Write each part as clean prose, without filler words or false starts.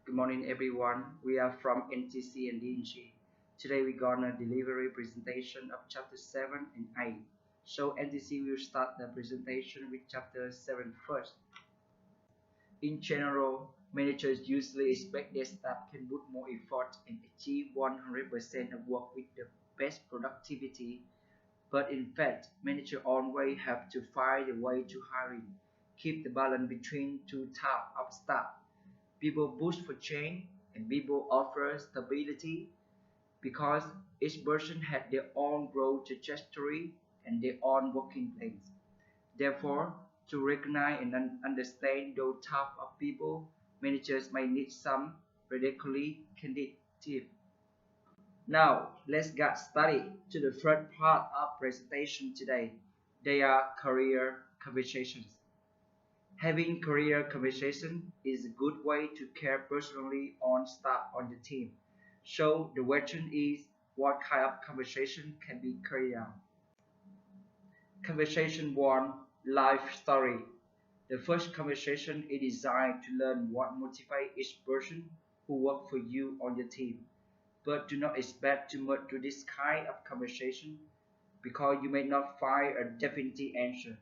Good morning, everyone. We are from NTC and DNG. Today we're gonna deliver a presentation of chapter 7 and 8. So NTC will start the presentation with chapter 7 first. In general, managers usually expect their staff can put more effort and achieve 100% of work with the best productivity. But in fact, managers always have to find a way to hiring, keep the balance between two types of staff. People push for change and people offer stability because each person had their own growth trajectory and their own working plans. Therefore, to recognize and understand those type of people, managers may need some radically candid tips. Now, let's get started to the first part of presentation today. They are career conversations. Having career conversation is a good way to care personally on staff on the team. So the question is, what kind of conversation can be carried out? Conversation 1, Life Story. The first conversation is designed to learn what motivates each person who works for you on your team. But do not expect too much to this kind of conversation because you may not find a definitive answer.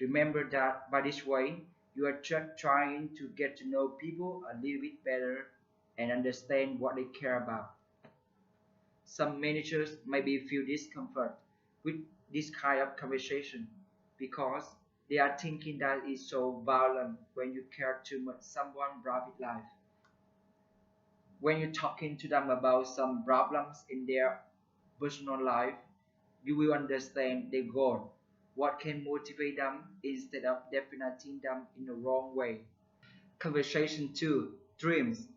Remember that by this way, you are just trying to get to know people a little bit better and understand what they care about. Some managers maybe feel discomfort with this kind of conversation because they are thinking that it's so violent when you care too much someone's private life. When you're talking to them about some problems in their personal life, you will understand their goal, what can motivate them instead of defining them in the wrong way. Conversation 2, Dreams.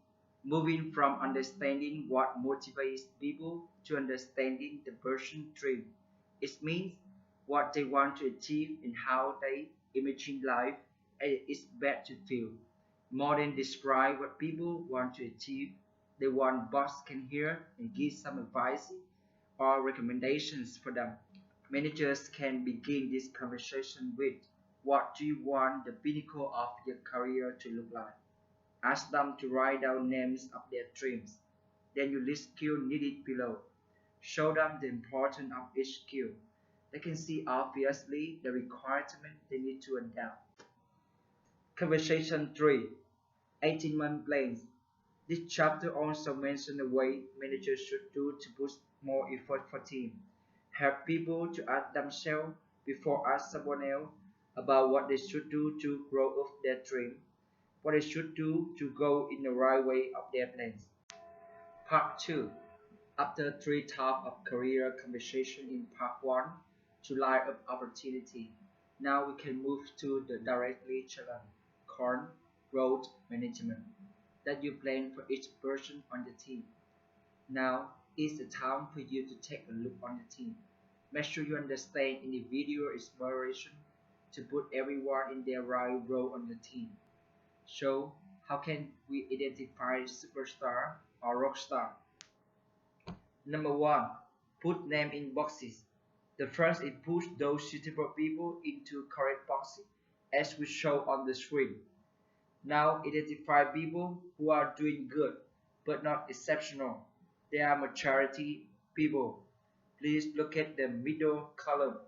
Moving from understanding what motivates people to understanding the person's dream. It means what they want to achieve and how they imagine life as it's best to feel. More than describe what people want to achieve, they want boss can hear and give some advice or recommendations for them. Managers can begin this conversation with, what do you want the pinnacle of your career to look like? Ask them to write down names of their dreams. Then you list skills needed below. Show them the importance of each skill. They can see obviously the requirement they need to adapt. Conversation 3, 18-month plans. This chapter also mentions the way managers should do to push more effort for team. Help people to ask themselves before ask someone else about what they should do to grow up their dream, what they should do to go in the right way of their plans. Part 2. After three types of career conversation in part 1 to light up opportunity, now we can move to the directly challenge, called growth management, that you plan for each person on the team. Now is the time for you to take a look on the team. Make sure you understand individual inspiration to put everyone in their right role on the team. So, how can we identify superstar or rock star? Number 1, put them in boxes. The first is push those suitable people into correct boxes as we show on the screen. Now identify people who are doing good but not exceptional. They are majority people. Please look at the middle column.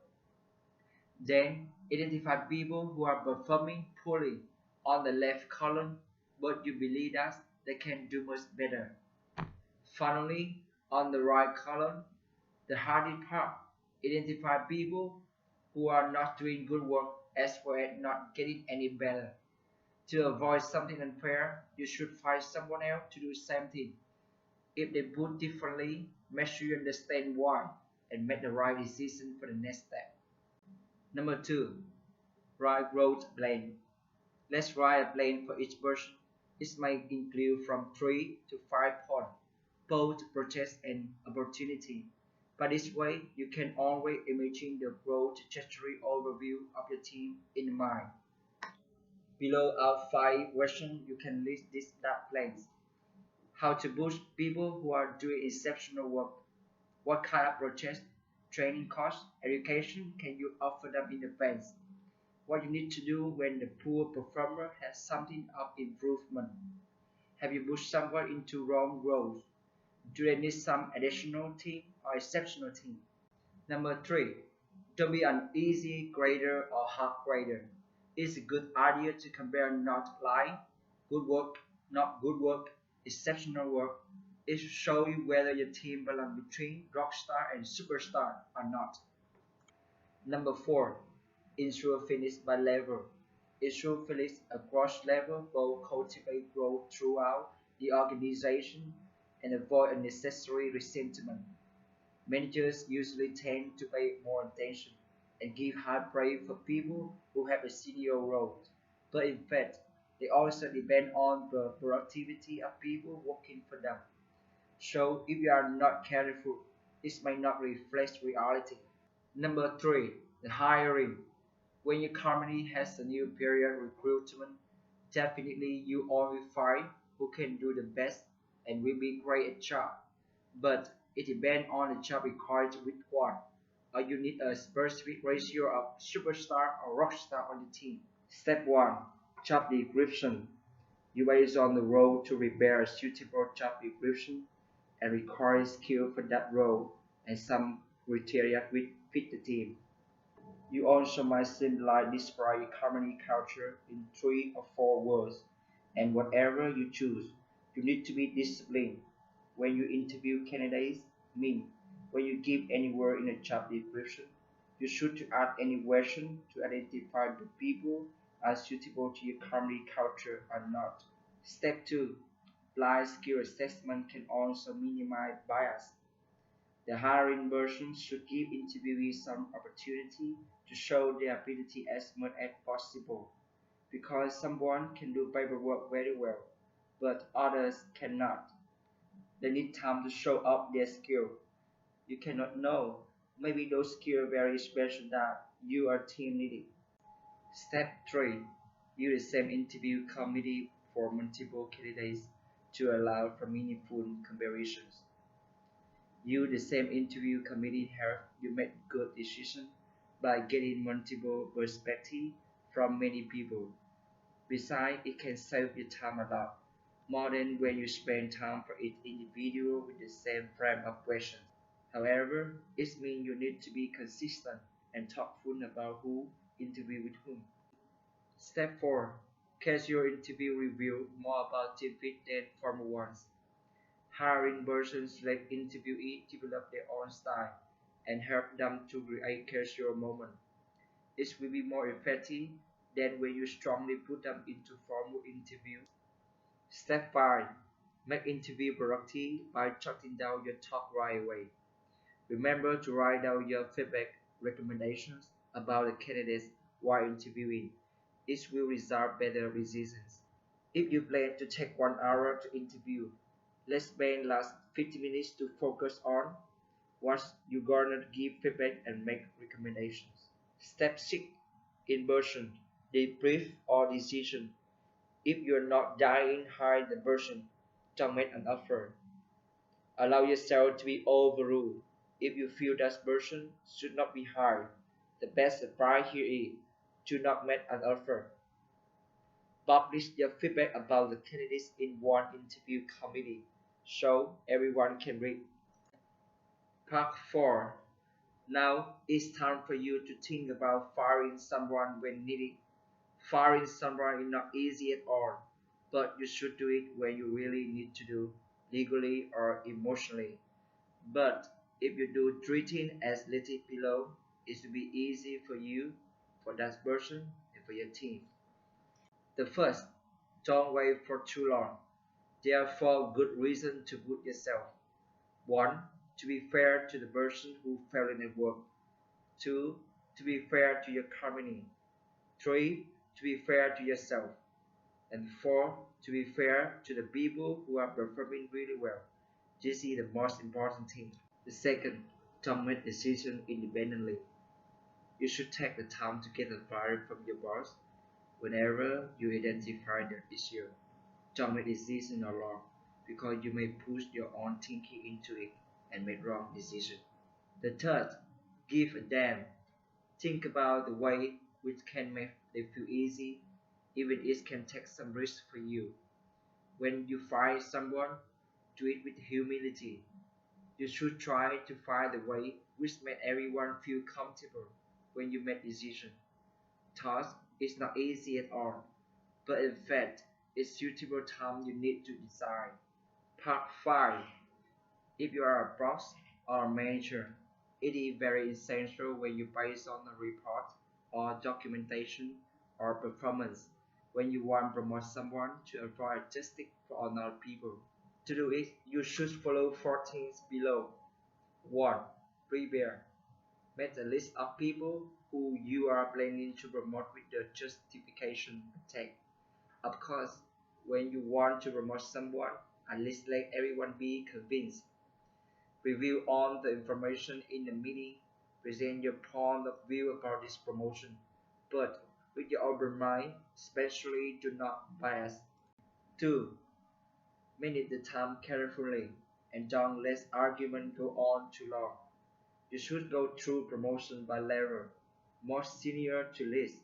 Then identify people who are performing poorly on the left column, but you believe that they can do much better. Finally, on the right column, the hardest part, identify people who are not doing good work as well as not getting any better. To avoid something unfair, you should find someone else to do the same thing. If they put differently, make sure you understand why and make the right decision for the next step. Number 2, write growth plan. Let's write a plan for each person. It may include from 3 to 5 points, both projects and opportunity. By this way, you can always imagine the growth trajectory overview of your team in mind. Below are 5 questions you can list these plans. How to boost people who are doing exceptional work. What kind of projects, training course, education can you offer them in advance? What you need to do when the poor performer has something of improvement. Have you pushed someone into wrong roles? Do they need some additional team or exceptional team? Number three, don't be an easy grader or hard grader. It's a good idea to compare, not lie. Good work, not good work, exceptional work. It should show you whether your team belongs between rockstar and superstar or not. Number four, ensure finish by level. Ensure finish across level will cultivate growth throughout the organization and avoid unnecessary resentment. Managers usually tend to pay more attention and give high praise for people who have a senior role, but in fact, they also depend on the productivity of people working for them. So, if you are not careful, it might not reflect reality. Number three, the hiring. When your company has a new period recruitment, definitely you only find who can do the best and will be great at job. But it depends on the job required with what. Or you need a specific ratio of superstar or rockstar on the team. Step 1. Job description. You base on the role to prepare a suitable job description and require skill for that role and some criteria which fit the team. You also might simply describe your company culture in 3 or 4 words, and whatever you choose, you need to be disciplined. When you interview candidates, mean when you give any word in a job description, you should to add any question to identify the people are suitable to your company culture or not. Step 2. Blind skill assessment can also minimize bias. The hiring version should give interviewees some opportunity to show their ability as much as possible, because someone can do paperwork very well, but others cannot. They need time to show up their skill. You cannot know. Maybe those skills very special that your team needed. Step 3. Use the same interview committee for multiple candidates to allow for meaningful comparisons. You, the same interview committee, help you make good decisions by getting multiple perspectives from many people. Besides, it can save you time a lot, more than when you spend time for each individual with the same frame of questions. However, it means you need to be consistent and thoughtful about who interview with whom. Step 4. Casual interview review more about team fit than formal ones. Hiring persons let interviewees develop their own style and help them to create casual moments. It will be more effective than when you strongly put them into formal interviews. Step 5. Make interview productive by jotting down your talk right away. Remember to write down your feedback recommendations about the candidates while interviewing. It will result better decisions. If you plan to take 1 hour to interview, let's spend last 50 minutes to focus on what you're gonna give feedback and make recommendations. Step 6. Inversion, debrief or decision. If you're not dying hide the version, don't make an offer. Allow yourself to be overruled. If you feel that version should not be hired, the best advice here is do not make an offer. Publish your feedback about the candidates in one interview committee so everyone can read. Part 4. Now it's time for you to think about firing someone when needed. Firing someone is not easy at all, but you should do it when you really need to do, legally or emotionally. But if you do treating as listed below, it will be easy for you, for that person, and for your team. The first, don't wait for too long. There are 4 good reasons to put yourself. 1. To be fair to the person who failed in their work. 2. To be fair to your company. 3. To be fair to yourself. And 4. To be fair to the people who are performing really well. This is the most important thing. The second, don't make decisions independently. You should take the time to get advice from your boss whenever you identify that issue. Don't make decisions alone because you may push your own thinking into it and make wrong decisions. The third, give a damn. Think about the way which can make them feel easy, even it can take some risk for you. When you fire someone, do it with humility. You should try to find the way which made everyone feel comfortable when you make decisions. Task is not easy at all, but in fact, it's suitable time you need to decide. Part 5. If you are a boss or a manager, it is very essential when you base on a report or documentation or performance when you want to promote someone to avoid justice for another people. To do it, you should follow 4 things below. 1. Prepare. Make a list of people who you are planning to promote with the justification attack. Of course, when you want to promote someone, at least let everyone be convinced. Review all the information in the meeting. Present your point of view about this promotion, but with your open mind, especially do not bias. 2. Manage the time carefully and don't let argument go on too long. You should go through promotion by level, most senior to least,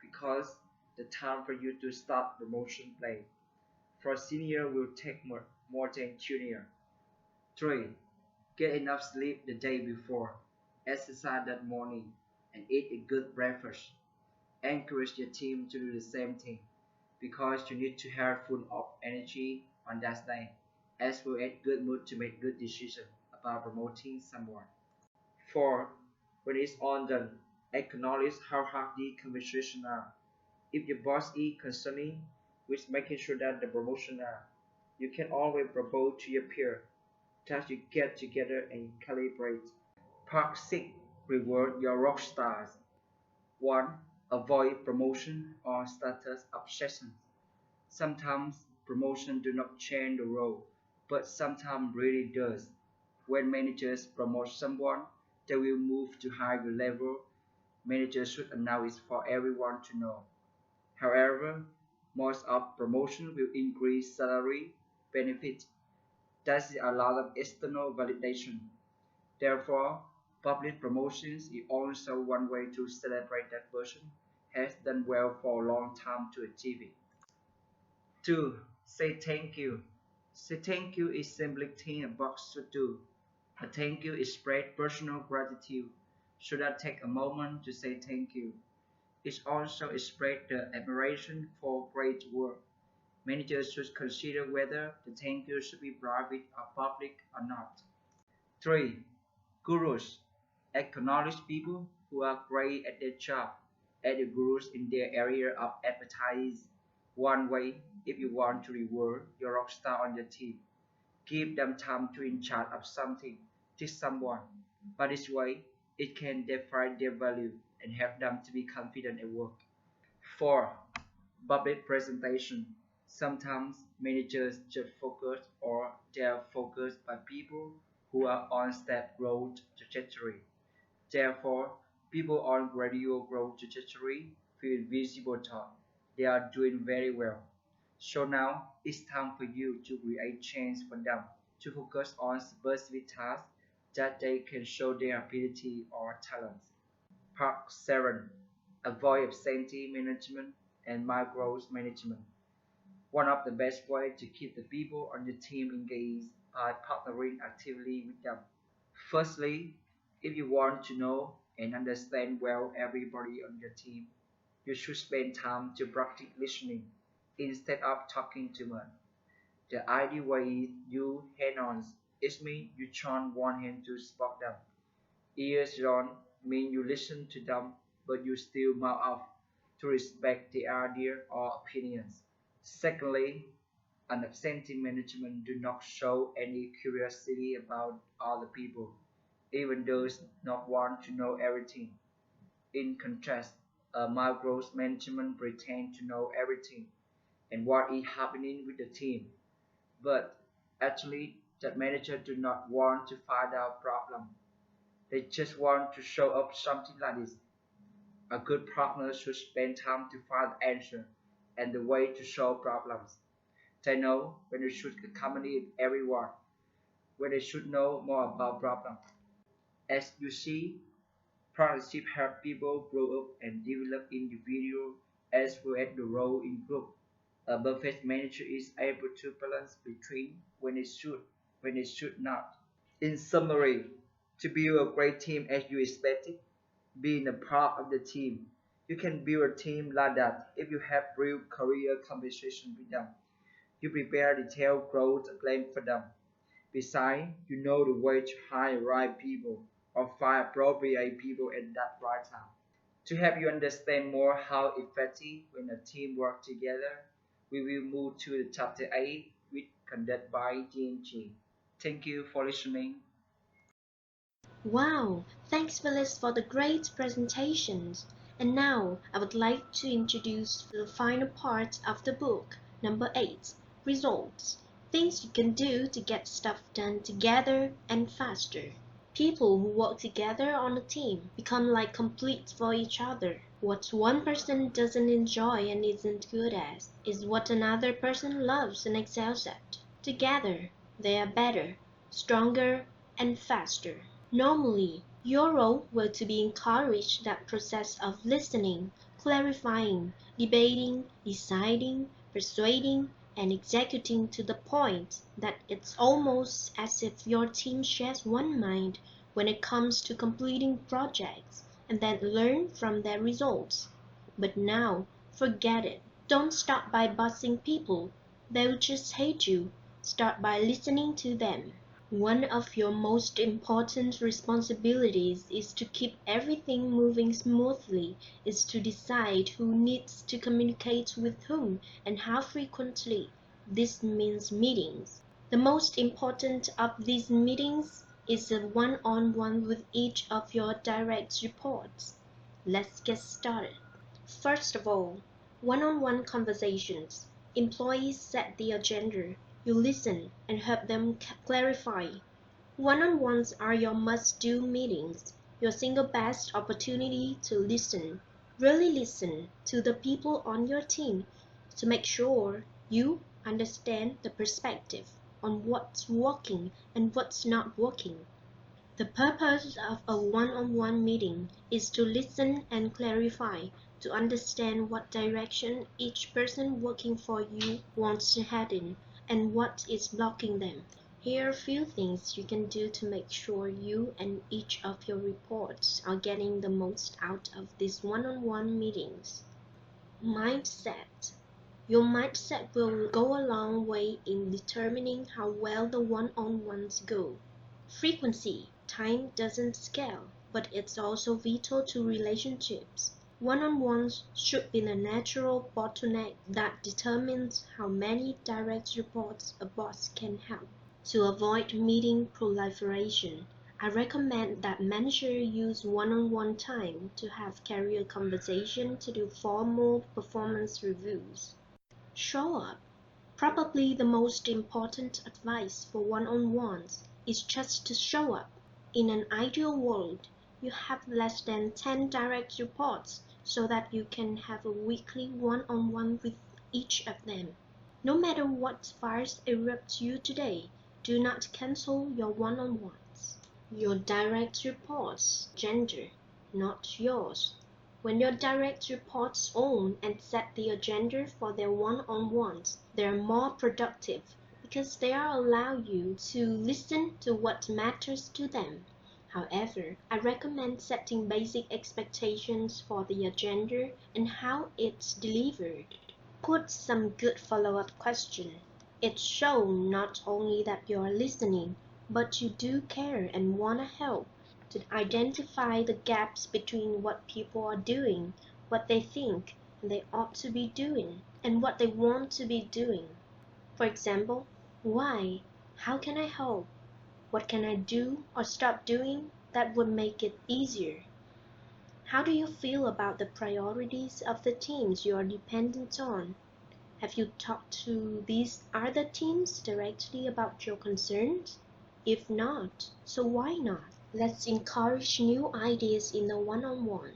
because the time for you to start promotion plan for senior will take more than junior. 3. Get enough sleep the day before, exercise that morning, and eat a good breakfast. Encourage your team to do the same thing, because you need to have full of energy on that day, as well as good mood to make good decisions about promoting someone. 4. When it's all done, acknowledge how hard the conversations are. If your boss is concerning with making sure that the promotion are, you can always propose to your peer that you get together and calibrate. Part 6. Reward your rock stars. 1. Avoid promotion or status obsession. Sometimes promotion do not change the role, but sometimes really does. When managers promote someone, they will move to higher level. Managers should announce it for everyone to know. However, most of promotion will increase salary, benefit. That's a lot of external validation. Therefore, public promotions is also one way to celebrate that person has done well for a long time to achieve it. 2. Say thank you. Say thank you is simply thing a boss should do. A thank you is spread personal gratitude. Should I take a moment to say thank you? It also spread the admiration for great work. Managers should consider whether the thank you should be private or public or not. 3. Gurus. Acknowledge people who are great at their job as the gurus in their area of expertise. One way, if you want to reward your rock star on your team, give them time to in charge of something, teach someone. By this way, it can define their value and help them to be confident at work. 4. Public presentation. Sometimes managers just focus or they are focused by people who are on step growth trajectory. Therefore, people on gradual growth trajectory feel visible thought they are doing very well. So now it's time for you to create change for them to focus on specific tasks that they can show their ability or talents. Part 7. Avoid absentee management and micromanagement. One of the best ways to keep the people on your team engaged by partnering actively with them. Firstly, if you want to know and understand well everybody on your team, you should spend time to practice listening instead of talking too much. The ideal way is you hand-on. It means you turn one hand to spot them. Ears on mean you listen to them, but you still mouth off to respect their idea or opinions. Secondly, an absentee management do not show any curiosity about other people, even those not want to know everything. In contrast, a micromanagement pretend to know everything and what is happening with the team, but actually that manager do not want to find out problem. They just want to show up something like this. A good partner should spend time to find the answer and the way to solve problems. They know when they should accommodate everyone, when they should know more about problems. As you see, partnership help people grow up and develop individual as well as the role in group. A perfect manager is able to balance between when it should not. In summary, to build a great team as you expected, being a part of the team, you can build a team like that if you have real career conversation with them. You prepare detailed growth plan for them. Besides, you know the way to hire right people or find appropriate people at that right time. To help you understand more how effective when a team works together, we will move to the chapter 8 which conducted by GNG. Thank you for listening. Wow, thanks Phyllis for the great presentations. And now I would like to introduce the final part of the book, number 8, results. Things you can do to get stuff done together and faster. People who work together on a team become like complete for each other. What one person doesn't enjoy and isn't good at is what another person loves and excels at. Together, they are better, stronger, and faster. Normally, your role were to be encouraged that process of listening, clarifying, debating, deciding, persuading, and executing to the point that it's almost as if your team shares one mind when it comes to completing projects, and then learn from their results. But now, forget it. Don't start by bossing people. They'll just hate you. Start by listening to them. One of your most important responsibilities is to keep everything moving smoothly, is to decide who needs to communicate with whom and how frequently. This means meetings. The most important of these meetings is a one-on-one with each of your direct reports. Let's get started. First of all, one-on-one conversations. Employees set the agenda. You listen and help them clarify. One-on-ones are your must-do meetings, your single best opportunity to listen, really listen to the people on your team to make sure you understand the perspective on what's working and what's not working. The purpose of a one-on-one meeting is to listen and clarify, to understand what direction each person working for you wants to head in and what is blocking them. Here are a few things you can do to make sure you and each of your reports are getting the most out of these one-on-one meetings. Mindset. Your mindset will go a long way in determining how well the one-on-ones go. Frequency. Time doesn't scale, but it's also vital to relationships. One-on-ones should be the natural bottleneck that determines how many direct reports a boss can have. To avoid meeting proliferation, I recommend that managers use one-on-one time to have career conversation to do formal performance reviews. Show up. Probably the most important advice for one-on-ones is just to show up. In an ideal world, you have less than 10 direct reports so that you can have a weekly one-on-one with each of them. No matter what fires erupt you today, do not cancel your one-on-ones. Your direct reports' gender, not yours. When your direct reports own and set the agenda for their one-on-ones, they are more productive because they are allow you to listen to what matters to them. However, I recommend setting basic expectations for the agenda and how it's delivered. Put some good follow-up questions. It shows not only that you are listening, but you do care and want to help, to identify the gaps between what people are doing, what they think they ought to be doing, and what they want to be doing. For example, why? How can I help? What can I do or stop doing that would make it easier? How do you feel about the priorities of the teams you are dependent on? Have you talked to these other teams directly about your concerns? If not, so why not? Let's encourage new ideas in a one-on-one.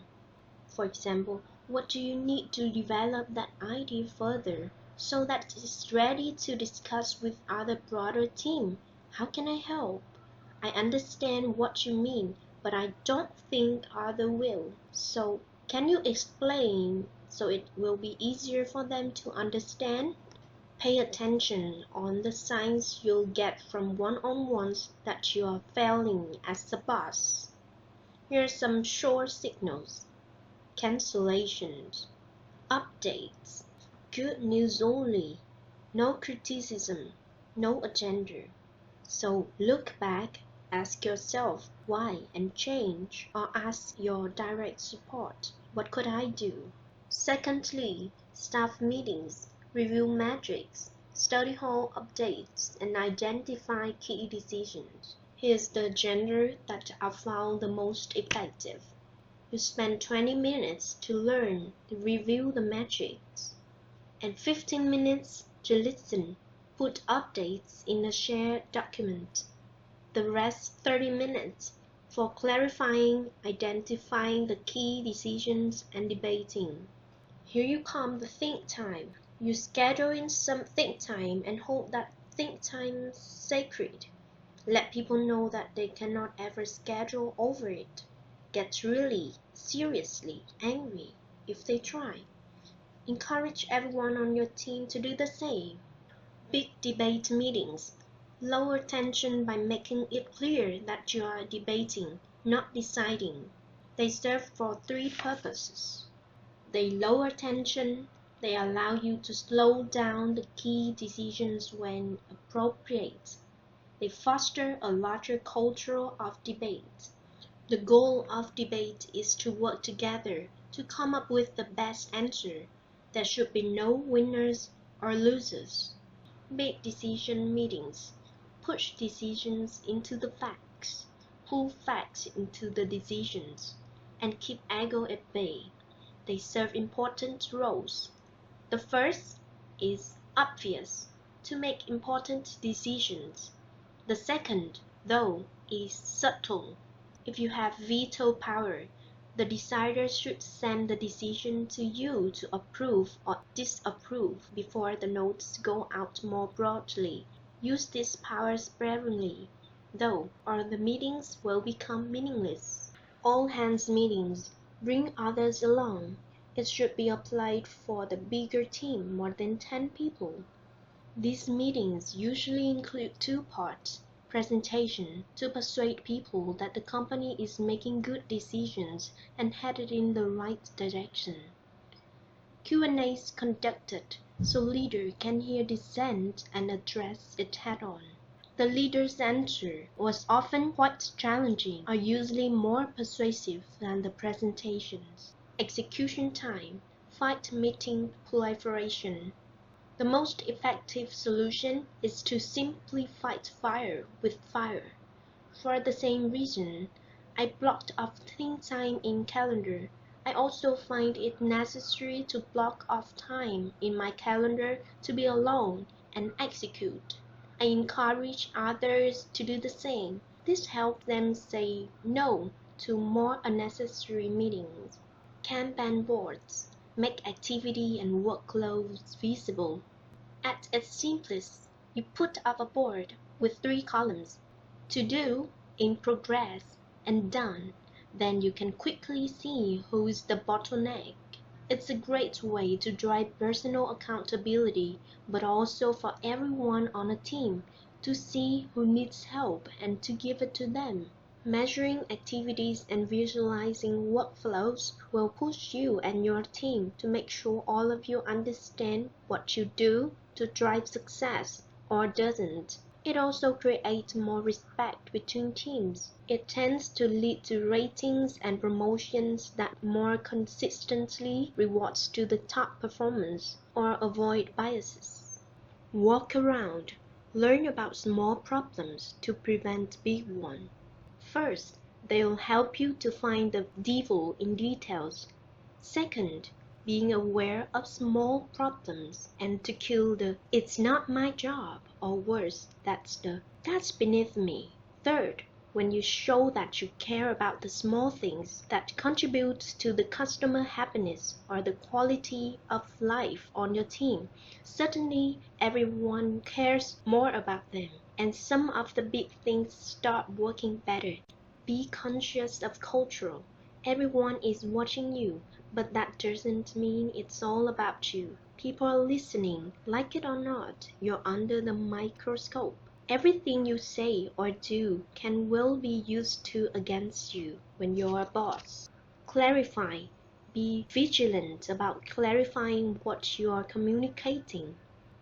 For example, what do you need to develop that idea further so that it's ready to discuss with other broader team? How can I help? I understand what you mean, but I don't think other will. So, can you explain so it will be easier for them to understand. Pay attention on the signs you'll get from one-on-ones that you are failing as a boss. Here are some short signals. Cancellations, updates, good news only, no criticism, no agenda. So look back, ask yourself why and change, or ask your direct support, what could I do? Secondly, staff meetings, review metrics, study hall updates, and identify key decisions. Here's the genre that I found the most effective. You spend 20 minutes to learn, to review the metrics, and 15 minutes to listen, put updates in a shared document. The rest 30 minutes for clarifying, identifying the key decisions, and debating. Here you come the think time. You schedule in some think time and hold that think time sacred. Let people know that they cannot ever schedule over it. Get really, seriously angry if they try. Encourage everyone on your team to do the same. Big debate meetings. Lower tension by making it clear that you are debating, not deciding. They serve for three purposes. They lower tension. They allow you to slow down the key decisions when appropriate. They foster a larger culture of debate. The goal of debate is to work together to come up with the best answer. There should be no winners or losers. Big decision meetings. Push decisions into the facts. Pull facts into the decisions. And keep ego at bay. They serve important roles. The first is obvious, to make important decisions. The second, though, is subtle. If you have veto power, the decider should send the decision to you to approve or disapprove before the notes go out more broadly. Use this power sparingly, though, or the meetings will become meaningless. All hands meetings. Bring others along. It should be applied for the bigger team, more than 10 people. These meetings usually include two parts. Presentation, to persuade people that the company is making good decisions and headed in the right direction. Q&As conducted so leader can hear dissent and address it head-on. The leader's answer was often quite challenging, or usually more persuasive than the presentations. Execution time, fight meeting proliferation. The most effective solution is to simply fight fire with fire. For the same reason, I blocked off think time in calendar. I also find it necessary to block off time in my calendar to be alone and execute. I encourage others to do the same. This helps them say no to more unnecessary meetings. Kanban boards make activity and workloads visible. At its simplest, you put up a board with 3 columns: to do, in progress, and done. Then you can quickly see who's the bottleneck. It's a great way to drive personal accountability, but also for everyone on a team to see who needs help and to give it to them. Measuring activities and visualizing workflows will push you and your team to make sure all of you understand what you do to drive success, or doesn't. It also creates more respect between teams. It tends to lead to ratings and promotions that more consistently rewards to the top performance, or avoid biases. Walk around. Learn about small problems to prevent big ones. First, they'll help you to find the devil in details. Second, being aware of small problems and to kill the "it's not my job," or worse, that's beneath me. Third, when you show that you care about the small things that contribute to the customer happiness or the quality of life on your team, suddenly everyone cares more about them, and some of the big things start working better. Be conscious of culture. Everyone is watching you, But that doesn't mean it's all about you. People are listening. Like it or not, you're under the microscope. Everything you say or do can well be used against you when you're a boss. Clarify. Be vigilant about clarifying what you are communicating.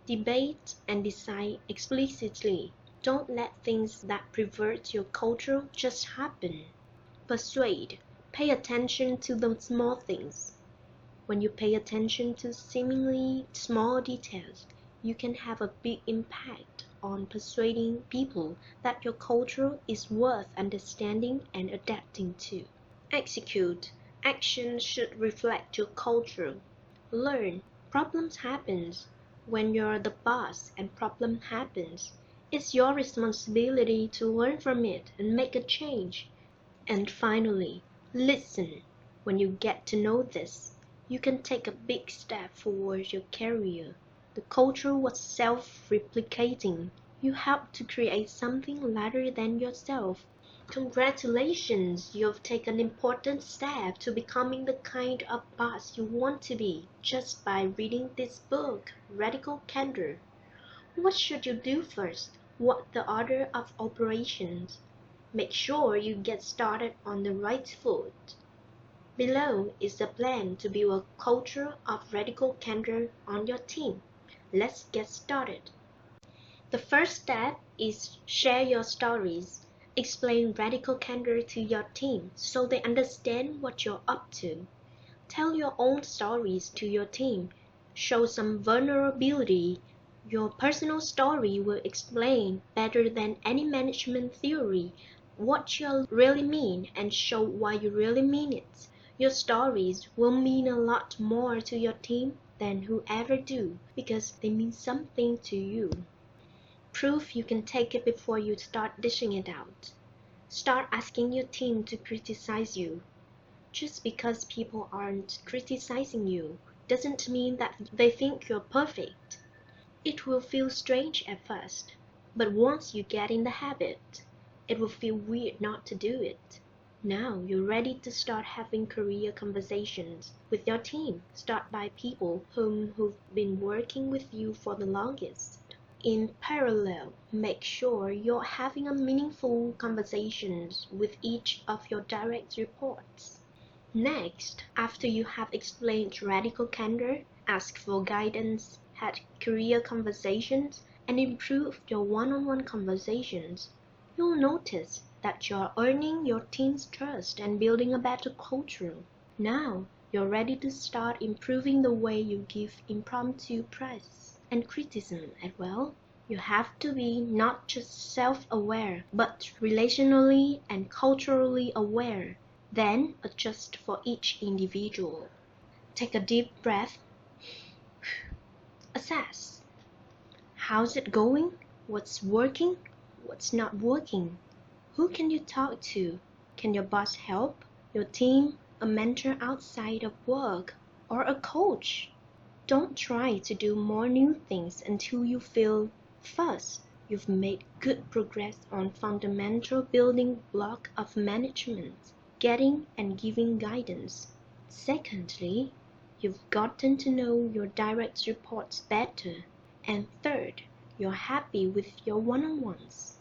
Debate and decide explicitly. Don't let things that pervert your culture just happen. Persuade. Pay attention to the small things. When you pay attention to seemingly small details, you can have a big impact on persuading people that your culture is worth understanding and adapting to. Execute. Action should reflect your culture. Learn. Problems happen. When you're the boss and problem happens, it's your responsibility to learn from it and make a change. And finally, listen. When you get to know this, you can take a big step forward your career. The culture was self-replicating. You helped to create something larger than yourself. Congratulations, you've taken an important step to becoming the kind of boss you want to be just by reading this book, Radical Candor. What should you do first? What the order of operations? Make sure you get started on the right foot. Below is a plan to build a culture of radical candor on your team. Let's get started. The first step is share your stories. Explain radical candor to your team so they understand what you're up to. Tell your own stories to your team. Show some vulnerability. Your personal story will explain better than any management theory what you really mean and show why you really mean it. Your stories will mean a lot more to your team than whoever do because they mean something to you. Prove you can take it before you start dishing it out. Start asking your team to criticize you. Just because people aren't criticizing you doesn't mean that they think you're perfect. It will feel strange at first, but once you get in the habit, it will feel weird not to do it. Now you're ready to start having career conversations with your team. Start by people who've been working with you for the longest. In parallel, make sure you're having a meaningful conversations with each of your direct reports. Next, after you have explained radical candor, ask for guidance, had career conversations, and improved your one-on-one conversations, you'll notice that you're earning your team's trust and building a better culture. Now, you're ready to start improving the way you give impromptu praise and criticism as well. You have to be not just self-aware, but relationally and culturally aware. Then adjust for each individual. Take a deep breath. Assess. How's it going? What's working? What's not working? Who can you talk to? Can your boss help? Your team? A mentor outside of work? Or a coach? Don't try to do more new things until you feel, first, you've made good progress on fundamental building block of management, getting and giving guidance. Secondly, you've gotten to know your direct reports better. And third, you're happy with your one-on-ones.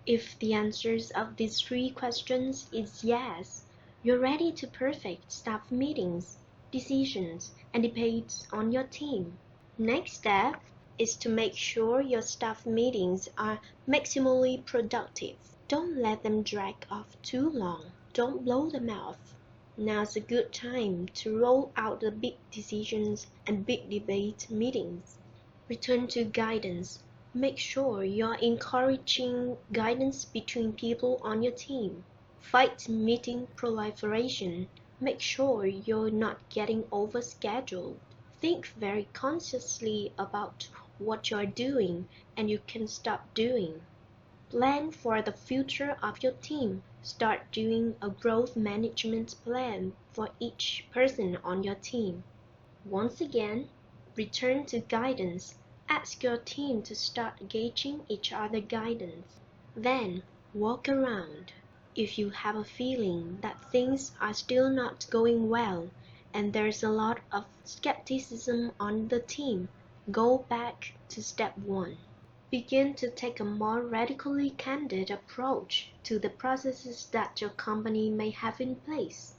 If the answers of these three questions is yes, you're ready to perfect staff meetings, decisions, and debates on your team. Next step is to make sure your staff meetings are maximally productive. Don't let them drag off too long. Don't blow them off. Now's a good time to roll out the big decisions and big debate meetings. Return to guidance. Make sure you're encouraging guidance between people on your team. Fight meeting proliferation. Make sure you're not getting overscheduled. Think very consciously about what you're doing and you can stop doing. Plan for the future of your team. Start doing a growth management plan for each person on your team. Once again, return to guidance. Ask your team to start gauging each other's guidance. Then, walk around. If you have a feeling that things are still not going well, and there's a lot of skepticism on the team, go back to step 1. Begin to take a more radically candid approach to the processes that your company may have in place.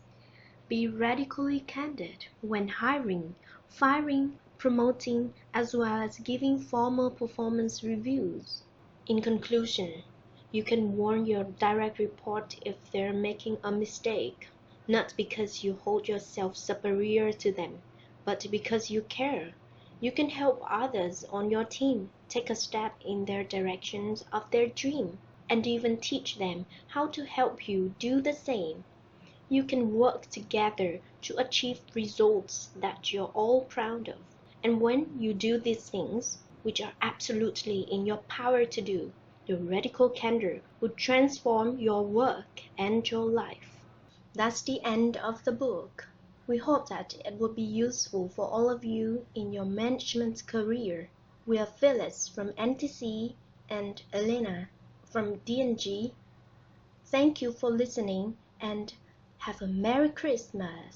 Be radically candid when hiring, firing, promoting, as well as giving formal performance reviews. In conclusion, you can warn your direct report if they're making a mistake, not because you hold yourself superior to them, but because you care. You can help others on your team take a step in their directions of their dream, and even teach them how to help you do the same. You can work together to achieve results that you're all proud of. And when you do these things, which are absolutely in your power to do, your radical candor will transform your work and your life. That's the end of the book. We hope that it will be useful for all of you in your management career. We are Phyllis from NTC and Elena from D&G. Thank you for listening and have a Merry Christmas!